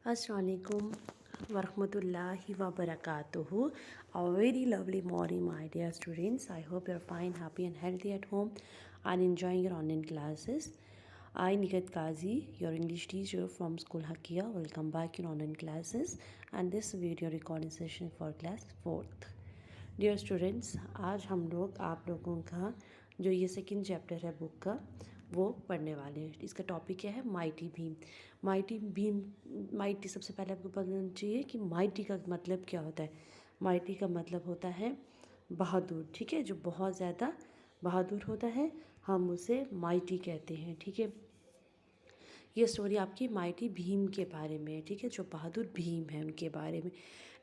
Assalamualaikum warahmatullahi wabarakatuh. A very lovely morning, my dear students. I hope you're fine, happy, and healthy at home and enjoying your online classes. I, Nikat Kazi, your English teacher from School Hakia, welcome back in online classes and this video recording session for class 4th. Dear students, आज हम लोग आप लोगों का जो ये second chapter है book का वो पढ़ने वाले हैं। इसका टॉपिक क्या है? Mighty Bhim. Mighty Bhim, mighty सबसे पहले आपको पता होना चाहिए कि माइटी का मतलब क्या होता है। माइटी का मतलब होता है बहादुर, ठीक है, जो बहुत ज़्यादा बहादुर होता है हम उसे माइटी कहते हैं, ठीक है। ये स्टोरी आपकी माइटी भीम के बारे में है, ठीक है, जो बहादुर भीम है उनके बारे में।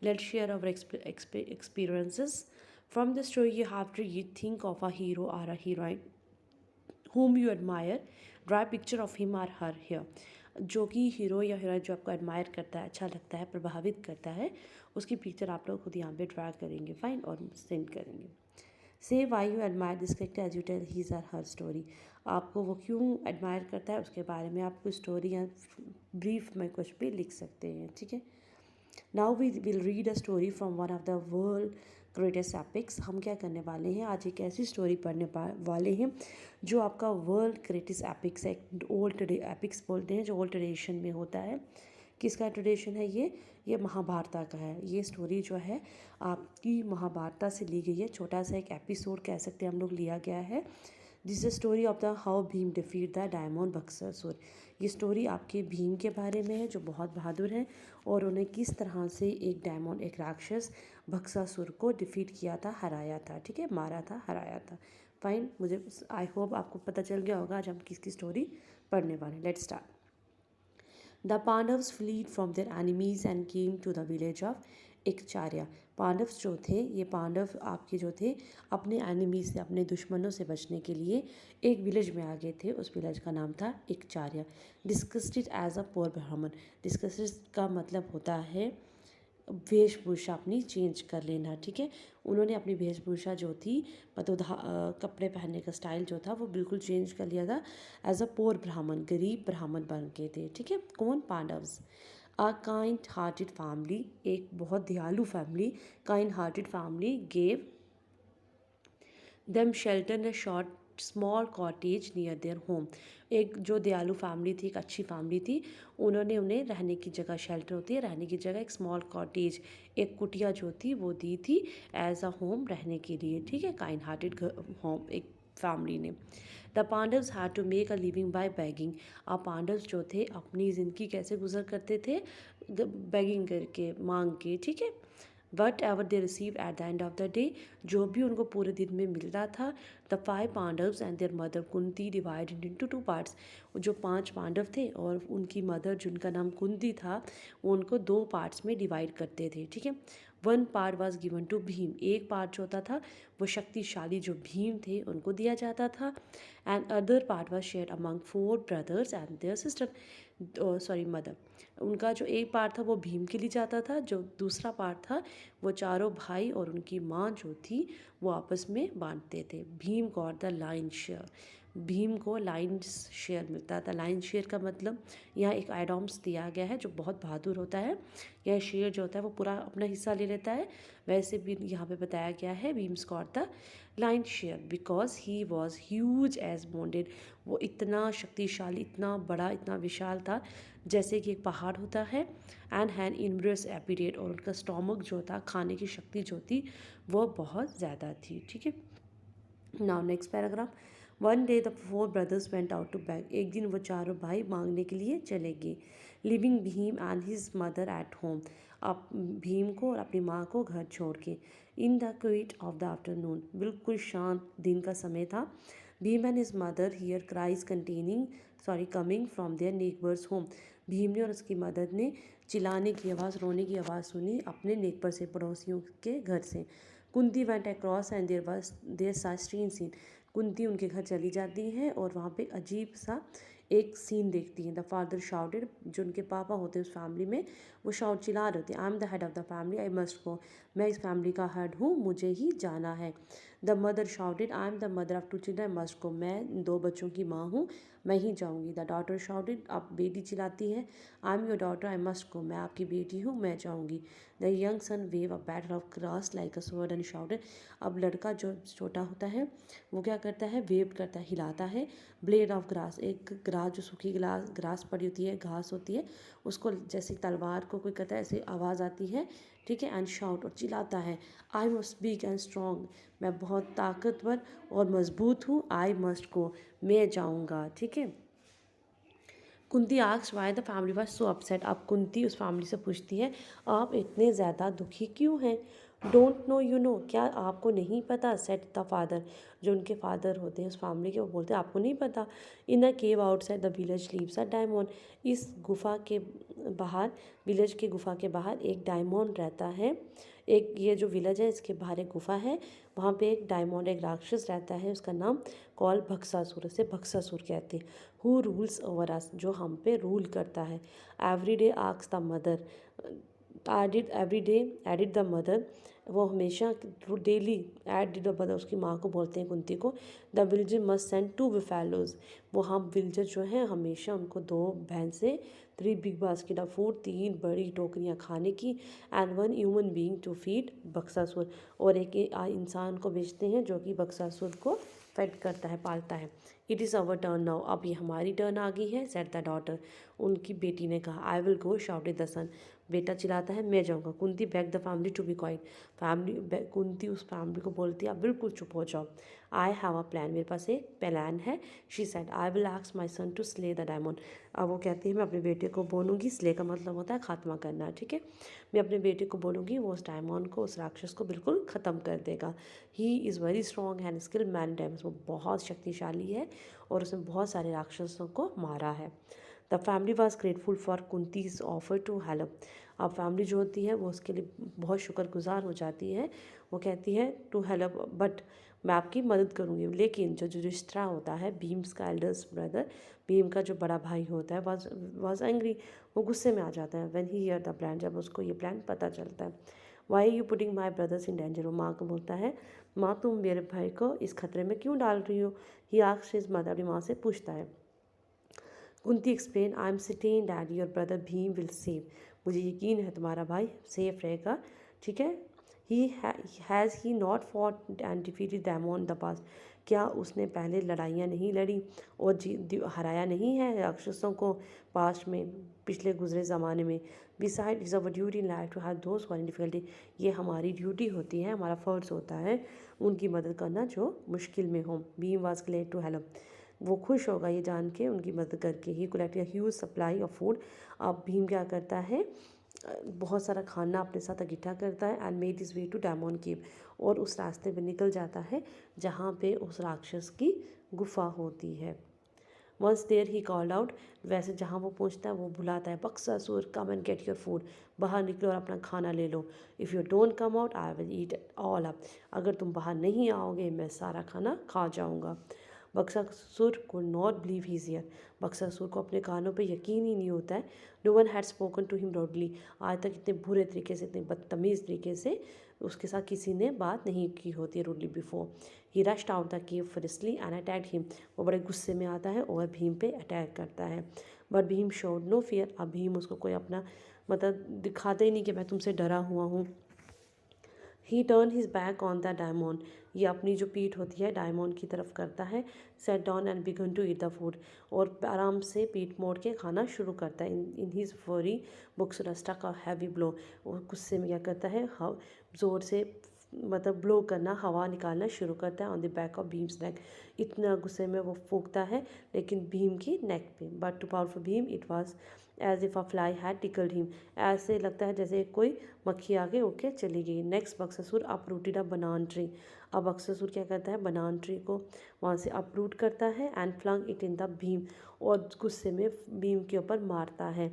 Let's share our experiences from the story. You have to you think of a hero और a heroine whom you admire, draw a picture of him or her here। जो कि हीरो या हीरोइन जो आपको एडमायर करता है, अच्छा लगता है, प्रभावित करता है, उसकी पिक्चर आप लोग खुद यहाँ पे ड्रा करेंगे, फाइन, और सेंड करेंगे। Say why you admire this character as you tell his or her story. आपको वो क्यों एडमायर करता है उसके बारे में आप कुछ स्टोरी या ब्रीफ में कुछ भी लिख सकते हैं, ठीक है। Now we will read a story from one of the world greatest epics. हम क्या करने वाले हैं आज, एक ऐसी स्टोरी पढ़ने वाले हैं जो आपका वर्ल्ड ग्रेटेस्ट एपिक्स है। ओल्ड एपिक्स बोलते हैं जो ओल्ड ट्रेडिशन में होता है। किसका ट्रेडिशन है ये महाभारत का है। ये स्टोरी जो है आपकी महाभारत से ली गई है। छोटा सा एक एपिसोड कह सकते हैं हम लोग लिया गया है। This is story of the how Bhim defeat the diamond Bakasur. ये स्टोरी आपके भीम के बारे में है जो बहुत बहादुर हैं और उन्हें किस तरह से एक डायमंड, एक राक्षस बक्सासुर को डिफीट किया था, हराया था, ठीक है, मारा था, हराया था। फाइन, मुझे आई होप आपको पता चल गया होगा आज हम किसकी स्टोरी पढ़ने वाले हैं। Let's start. The Pandavs fled from their enemies and came to the village of Ekcharya. Pandav जो थे, ये पांडव आपके जो थे अपने एनिमीज से, अपने दुश्मनों से बचने के लिए एक विलेज में आ गए थे। उस विलेज का नाम था एकचार्या। डिस्कस्ड एज अ पोर ब्राह्मण। डिस्कस्ड का मतलब होता है वेशभूषा अपनी चेंज कर लेना, ठीक है। उन्होंने अपनी वेशभूषा जो थी, मतलब कपड़े पहनने का स्टाइल जो था वो बिल्कुल चेंज कर लिया था। एज अ पोर ब्राह्मण, गरीब ब्राह्मण बन के थे, ठीक है। कौन? Pandavas. A kind hearted family, एक बहुत दयालु family, kind hearted family gave them shelter in a short small cottage near their home. एक जो दयालु फैमिली थी, एक अच्छी फैमिली थी, उन्होंने उन्हें रहने की जगह, शेल्टर होती है रहने की जगह, एक स्मॉल कॉटेज, एक कुटिया जो थी वो दी थी एज अ होम, रहने के लिए, ठीक है। काइंड हार्टेड होम एक फैमिली ने। The Pandavs had to make a living by begging. अब पांडव्स जो थे अपनी ज़िंदगी कैसे गुजर करते थे? बैगिंग करके, मांग के, ठीक है। What ever they receive at the end of the day, जो भी उनको पूरे दिन में मिलता था। The 5 Pandavas and there mother Kunti divided into 2 parts. जो 5 पांडव थे और उनकी मदर जिनका नाम कुंती था, वो उनको 2 पार्ट्स में डिवाइड करते थे, ठीक है। 1 part was given to Bhim. एक पार्ट जो होता था वो शक्तिशाली जो भीम थे उनको दिया जाता था। And other part was share among 4 brothers and their sister, sorry mother. उनका जो एक पार्ट था वो भीम के लिए जाता था, जो दूसरा पार्ट था वो चारों भाई और उनकी माँ जो थी वो आपस में बांटते थे। Bhim got the line share. Bhim को लाइन शेयर मिलता था। लाइन शेयर का मतलब यहाँ एक एडॉम्स दिया गया है जो बहुत बहादुर होता है। यह शेर जो होता है वो पूरा अपना हिस्सा ले लेता है। वैसे भी यहाँ पे बताया गया है Bhim's got the line share because he was huge as mountain. वो इतना शक्तिशाली, इतना बड़ा, इतना विशाल था जैसे कि एक पहाड़ होता है। एंड हैन इनब्रेस एपिडेट, और उनका स्टोमक जो था, खाने की शक्ति जो थी वो बहुत ज़्यादा थी, ठीक है। Now next paragraph. One day the 4 brothers went out to beg. एक दिन वो चारों भाई मांगने के लिए चले गए। Living Bhim and his mother at home. अब भीम को और अपनी माँ को घर छोड़ के। In the quiet of the afternoon, बिल्कुल शांत दिन का समय था। Bhim and his mother hear cries coming from their neighbours home. Bhim ने और उसकी मदर ने चिल्लाने की आवाज़, रोने की आवाज़ सुनी अपने नेबर से, पड़ोसियों के घर से। Kunti went across and there saw strange scene. Kunti उनके घर चली जाती हैं और वहाँ पे अजीब सा एक सीन देखती हैं। द फादर शाउटेड, जो उनके पापा होते हैं उस फैमिली में, वो शाउट चिल्ला रहे होते हैं, I am the head of the family, I must गो। मैं इस फैमिली का हेड हूँ, मुझे ही जाना है। The mother shouted, I am the mother of 2 children, I must गो, मैं 2 बच्चों की माँ हूँ, मैं ही जाऊँगी। द डॉटर शाउटेड, अब बेटी चिल्लाती है, I am your daughter, I must गो, मैं आपकी बेटी हूँ, मैं जाऊँगी। The young son wave a battle of grass like a sword and shouted, अब लड़का जो छोटा होता है वो क्या करता है, वेव करता है, हिलाता है, ब्लेड ऑफ ग्रास, एक ग्रास जो सूखी ग्रास पड़ी होती है, घास होती है, उसको जैसे तलवार को कोई करता है ऐसे आवाज़ आती है, ठीक है। एंड शाउट, और चिल्लाता है, I must big and strong, मैं बहुत ताकतवर और मजबूत हूँ, आई मस्ट गो, मैं जाऊँगा, ठीक है। Kunti asked why the family was so upset, अब कुंती उस फैमिली से पूछती है आप इतने ज़्यादा दुखी क्यों हैं। डोंट नो यू नो, क्या आपको नहीं पता, सेट द फादर, जो उनके फादर होते हैं उस फैमिली के, वो बोलते हैं आपको नहीं पता। In a cave outside the village lives a diamond, इस गुफा के बाहर, विलेज के गुफा के बाहर एक डायमंड रहता है। एक ये जो विलेज है इसके बाहर एक गुफा है, वहाँ पे एक डायमंड, एक राक्षस रहता है, उसका नाम कॉल भक्सासुर, से भक्सासुर कहते हैं। हु रूल्स ओवर अस, जो हम पे रूल करता है। Every day asks the mother, added the mother, वो हमेशा डेली एडिड द मदर, उसकी माँ को बोलते हैं कुंती को। द विलेजर मस्ट सेंड 2 बिफेलोज, वो हम विलेजर जो हैं हमेशा उनको 2 भैंसे, 3 बिग बास्केट ऑफ फूड, 3 बड़ी टोकरियाँ खाने की, and 1 human being to feed Bakasur, और एक इंसान को भेजते हैं जो कि बक्सासुर को फेड करता है, पालता है। It is our turn now, अब ये हमारी टर्न आ गई है, सेट द डॉटर, उनकी बेटी ने कहा। I will go, shouted the son, बेटा चिल्लाता है मैं जाऊँगा। Kunti back the family to be quiet, Kunti उस फैमिली को बोलती है आप बिल्कुल चुप हो जाओ। आई हैव अ प्लान, मेरे पास एक प्लान है। She said I will ask my son to slay the demon, अब वो कहती है मैं अपने बेटे को बोलूँगी, स्ले का मतलब होता है खात्मा करना, ठीक है। मैं अपने बेटे को बोलूँगी, वो उस डायमंड को, उस राक्षस को बिल्कुल ख़त्म कर देगा। He is very strong and skill man diamond, वो बहुत शक्तिशाली है और उसने बहुत सारे राक्षसों को मारा है। The family was grateful for Kunti's offer to help, अब फैमिली जो होती है वो उसके लिए बहुत शुक्रगुजार हो जाती है। वो कहती है टू हेल्प, बट मैं आपकी मदद करूँगी, लेकिन जो युधिष्ठिर होता है, भीम्स का एल्डर्स ब्रदर, भीम का जो बड़ा भाई होता है, वॉज एंग्री, वो गुस्से में आ जाता है। When he here the plan, जब उसको ये प्लान पता चलता है। Why you putting my brothers in danger, वो माँ को बोलता है माँ तुम मेरे भाई को इस खतरे में क्यों डाल रही हो। ही आस्क्स हिज मदर, अपनी माँ से पूछता है। Kunti explain I am certain that your brother Bhim will save, मुझे यकीन है तुम्हारा भाई सेफ रहेगा, ठीक है। He has he not fought and defeated them on the past, क्या उसने पहले लड़ाइयाँ नहीं लड़ी और हराया नहीं है राक्षसों को पास्ट में, पिछले गुजरे ज़माने में। Beside is our duty in life to have those who are in difficulty, ये हमारी ड्यूटी होती है, हमारा फ़र्ज़ होता है उनकी मदद करना जो मुश्किल में हो। Bhim was glad to help, वो खुश होगा ये जान के उनकी मदद करके। He collect a huge supply of food, अब भीम क्या करता है, बहुत सारा खाना अपने साथ इकट्ठा करता है, and made his way to diamond cave, और उस रास्ते पे निकल जाता है जहाँ पे उस राक्षस की गुफा होती है। Once there he called out, वैसे जहाँ वो पहुँचता है वो बुलाता है Bakasur come and get your food, बाहर निकलो और अपना खाना ले लो। If you don't come out I will eat all up, अगर तुम बाहर नहीं आओगे मैं सारा खाना खा जाऊँगा। बक्सासुर को not believe his ear, Bakasur को अपने कानों पे यकीन ही नहीं होता है। No one had spoken to him rudely, आज तक इतने बुरे तरीके से, इतने बदतमीज़ तरीके से उसके साथ किसी ने बात नहीं की होती है rudely before. He rushed out the cave furiously and attacked him, वो बड़े गुस्से में आता है और भीम पे अटैक करता है। But Bhim showed no fear, अब भीम उसको कोई अपना मतलब दिखाते ही नहीं कि मैं तुमसे डरा हुआ हूँ। ही turn his back on the diamond, ये अपनी जो पीठ होती है डायमंड की तरफ करता है। Sat down and began to eat the food, और आराम से पीठ मोड़ के खाना शुरू करता है। In his fury books struck a heavy blow, और गुस्से में क्या करता है, ज़ोर से मतलब ब्लो करना, हवा निकालना शुरू करता है on the back of Bheem's नेक, इतना गुस्से में वो फूंकता है लेकिन भीम की नेक पे। But to powerful Bhim it was as if a fly had tickled him, ऐसे लगता है जैसे कोई मक्खी आगे उड़ के चली गई। नेक्स्ट बक्सासुर अपरूटेड अ बनान ट्री, अब बक्सासुर क्या करता है, बनान ट्री को वहाँ से अपरूट करता है and flung it in the Bhim, और गुस्से में भीम के ऊपर मारता है।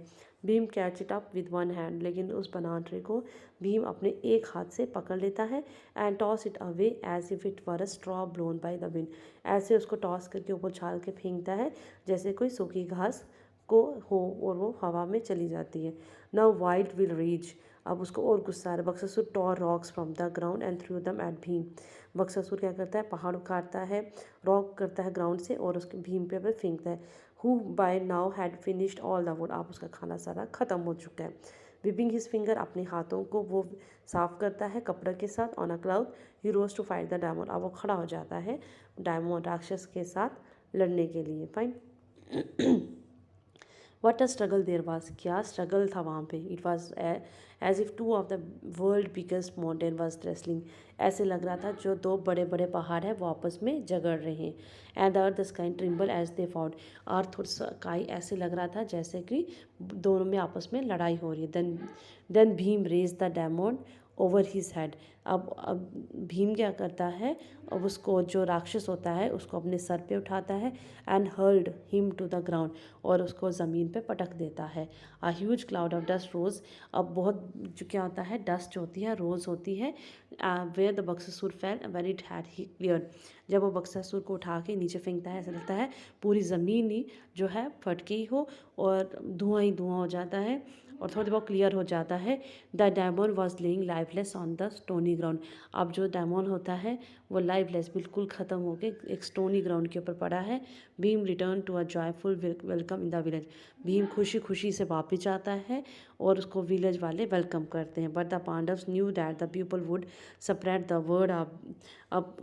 Bhim catch it up with one hand, लेकिन उस बनान ट्री को भीम अपने एक हाथ से पकड़ लेता है and toss it away as if it were a straw blown by the wind, ऐसे उसको टॉस करके ऊपर उछाल के फेंकता है जैसे कोई सूखी घास को हो और वो हवा में चली जाती है। नाउ वाइल्ड विल रीच, अब उसको और गुस्सा आ रहा है। Bakasur tore rocks from the ground and threw them at Bhim, Bakasur क्या करता है, पहाड़ उखाड़ता है, रॉक करता है ग्राउंड से और उसके भीम पे फेंकता है। Who by now had finished all the food, आप उसका खाना सारा ख़त्म हो चुका है। विपिंग हिज फिंगर, अपने हाथों को वो साफ करता है कपड़े के साथ। On a cloud he rose to fight the demon, अब वो खड़ा हो जाता है डायमंड राक्षस के साथ लड़ने के लिए। Fine. What a struggle there was, क्या स्ट्रगल था वहाँ पे। It was as if two of the world biggest mountain was wrestling, ऐसे लग रहा था जो दो बड़े बड़े पहाड़ हैं वो आपस में झगड़ रहे हैं। And the earth sky trembled as they fought, अर्थ और स्काई ऐसे लग रहा था जैसे कि दोनों में आपस में लड़ाई हो रही है। Then Bhim raised the demon over his head, अब भीम क्या करता है, अब उसको जो राक्षस होता है उसको अपने सर पे उठाता है and hurled him to the ground, और उसको ज़मीन पे पटक देता है। A huge cloud of dust rose, अब बहुत जो क्या होता है, डस्ट होती है, रोज होती है। Where the Bakasur fell when it had he cleared, जब वो बक्सासुर को उठा के नीचे फेंकता है ऐसा लगता है पूरी ज़मीन ही जो है फट गई हो और धुआं ही धुआं हो जाता है और थोड़ा बहुत क्लियर हो जाता है। The diamond was laying lifeless on the stony ground, अब जो डायमंड होता है वो लाइफलेस बिल्कुल ख़त्म होकर एक स्टोनी ग्राउंड के ऊपर पड़ा है। Bhim return to a joyful welcome in the village, Bhim खुशी खुशी से वापस आता है और उसको विलेज वाले वेलकम करते हैं। But the Pandavas knew that the people would spread the word, अब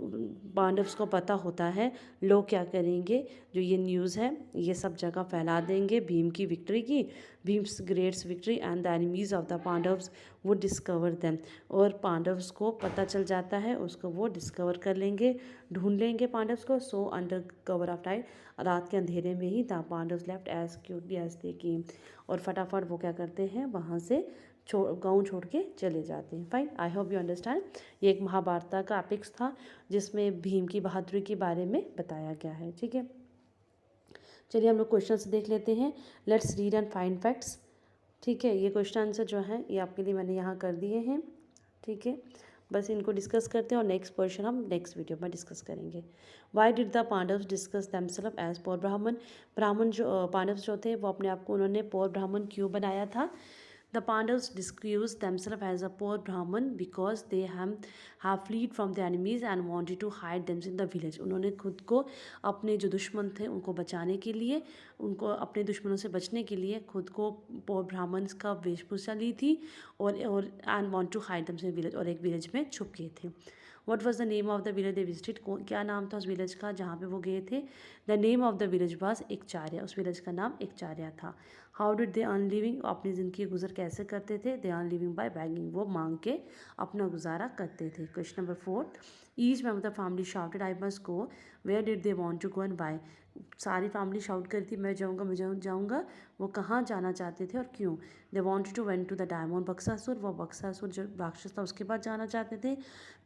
पांडव्स को पता होता है लोग क्या करेंगे, जो ये न्यूज़ है ये सब जगह फैला देंगे भीम की विक्ट्री की, Bhim's greats victory and the enemies of the Pandavs would discover them, और पांडव्स को पता चल जाता है उसको वो डिस्कवर कर लेंगे, ढूंढ लेंगे पांडव्स को। So under cover of night, रात के अंधेरे में ही the Pandavs left as quietly as they came, और फटाफट वो क्या करते हैं वहाँ से गाँव छोड़ के चले जाते हैं। Fine, I hope you understand. ये एक महाभारत का एपिक्स था जिसमें भीम की बहादुरी के बारे में बताया गया है। ठीक है, चलिए हम लोग क्वेश्चंस देख लेते हैं। Let's read and find facts. ठीक है, ये क्वेश्चन आंसर जो है ये आपके लिए मैंने यहाँ कर दिए हैं। ठीक है, बस इनको डिस्कस करते हैं और नेक्स्ट क्वेश्चन हम नेक्स्ट वीडियो में डिस्कस करेंगे। Why did the Pandavs discuss themself as poor Brahman, Brahman जो पांडव्स जो थे वो अपने आप को उन्होंने पौर ब्राह्मण क्यों बनाया था। The Pandavas disguised themselves as a poor Brahmin because they have fled from the enemies and wanted to hide themselves in the village. उन्होंने खुद को अपने जो दुश्मन थे उनको बचाने के लिए, उनको अपने दुश्मनों से बचने के लिए खुद को पोर ब्राह्मण का वेशभूषा ली थी और and want to hide themselves village, और एक विलेज में छुप गए थे। What was the name of the village they visited, क्या नाम था उस विलेज का जहाँ पे वो गए थे। The name of the village was Ekcharya, उस विलेज का नाम एकचार्या था। How did they earn living, अपनी ज़िंदगी गुजर कैसे करते थे। They earn living by begging, वो मांग के अपना गुजारा करते थे। Question number 4, each member of the family shouted I must go, where did they want to go and why, सारी फैमिली शाउट करी थी मैं जाऊँगा मैं जाऊँगा, वो कहाँ जाना चाहते थे और क्यों। They wanted to went to the diamond Bakasur, वो बक्सासुर जो राक्षस था उसके पास जाना चाहते थे।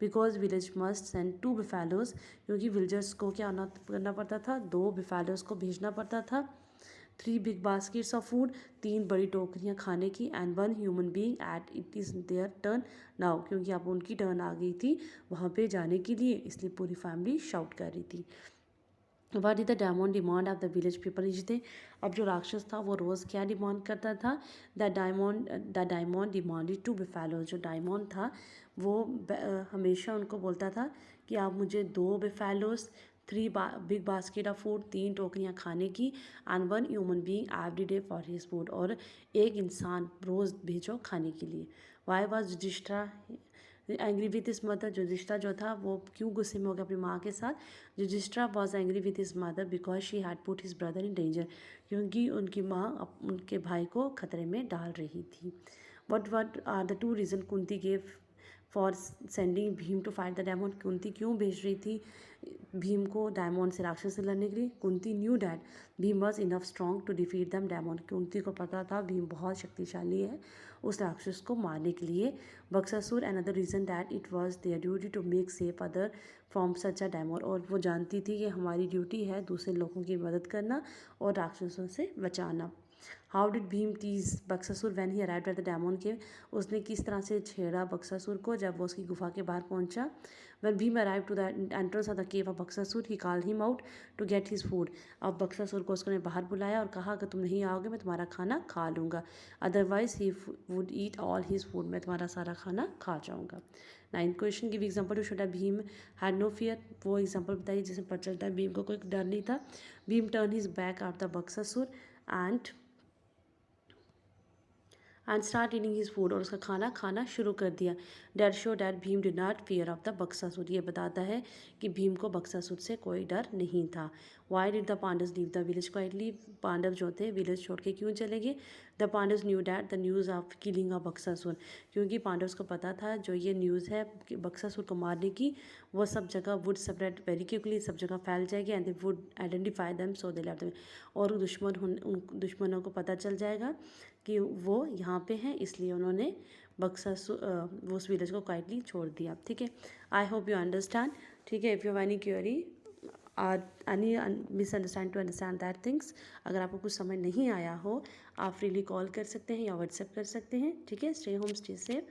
बिकॉज विलेज मस्ट सेंड 2 बिफेलोज, क्योंकि विलेजर्स को क्या करना पड़ता था, 2 बिफेलोज को भेजना पड़ता था। 3 बिग बास्केट्स ऑफ फूड, 3 बड़ी टोकरियाँ खाने की, and 1 human being at it is there turn now, क्योंकि अब उनकी टर्न आ गई थी वहाँ पे जाने के लिए, इसलिए पूरी फैमिली शाउट कर रही थी। What did the diamond demand of the village people each day, अब जो राक्षस था वो रोज़ क्या डिमांड करता था। द डायमंड डिमांडेड 2 बिफेलोज, जो डायमंड था वो हमेशा उनको बोलता था कि आप मुझे 2 buffaloes, 3 big basket of food, 3 टोकरियाँ खाने की, and 1 human being every day for his food, और एक इंसान रोज़ भेजो खाने के लिए। Why was Yudhishthira angry with his mother, Yudhishthira जो था वो क्यों गुस्से में हो गया अपनी माँ के साथ। Yudhishthira was angry with his mother because she had put his brother in danger, क्योंकि उनकी माँ उनके भाई को खतरे में डाल रही थी। What are the 2 reason Kunti gave for sending Bhim to fight the demon, Kunti क्यों भेज रही थी भीम को डायमंड से, राक्षस से लड़ने के लिए। Kunti knew that Bhim was enough strong to defeat the demon, Kunti को पता था भीम बहुत शक्तिशाली है उस राक्षस को मारने के लिए। Bakasur another reason that it was their duty to make safe other from such a diamond, और वो जानती थी कि हमारी ड्यूटी है दूसरे लोगों की मदद करना और राक्षसों से बचाना। How did Bhim tease Bakasur when he arrived at the demon cave, उसने किस तरह से छेड़ा बक्सासुर को जब वो उसकी गुफा के बाहर पहुंचा। When Bhim arrive to the entrance of the cave of Bakasur he called him out to get his food, अब बक्सासुर को उसने बाहर बुलाया और कहा अगर तुम नहीं आओगे मैं तुम्हारा खाना खा लूँगा, otherwise he would eat all his food, मैं तुम्हारा सारा खाना खा जाऊँगा। 9th question, give example to show that Bhim had no fear, वो एग्जाम्पल बताइए जिसमें पता चलता है भीम को कोई डर नहीं था। Bhim turn his back at the Bakasur and start eating his food, और उसका खाना खाना शुरू कर दिया। That show that Bhim did not fear of the Bakasur, ये बताता है कि भीम को बक्सासुर से कोई डर नहीं था। Why did the Pandav leave the village quietly, Pandav जो थे विलेज छोड़ के क्यों चले गए। The Pandav knew that the news of killing of Bakasur, क्योंकि पांडव्स को पता था जो ये न्यूज़ है कि बक्सासुर को मारने की, वो सब जगह वुड स्प्रेड वेरी क्विकली, सब जगह फैल जाएगी and they would identify them so they left them, और उन दुश्मनों को पता चल जाएगा कि वो यहाँ पे हैं, इसलिए उन्होंने वो उस विलेज को क्वाइटली छोड़ दिया। ठीक है, आई होप यू अंडरस्टैंड। ठीक है, if you have any query any misunderstand to understand that things, अगर आपको कुछ समझ नहीं आया हो आप फ्रीली कॉल कर सकते हैं या व्हाट्सएप कर सकते हैं। ठीक है, स्टे होम स्टे सेफ,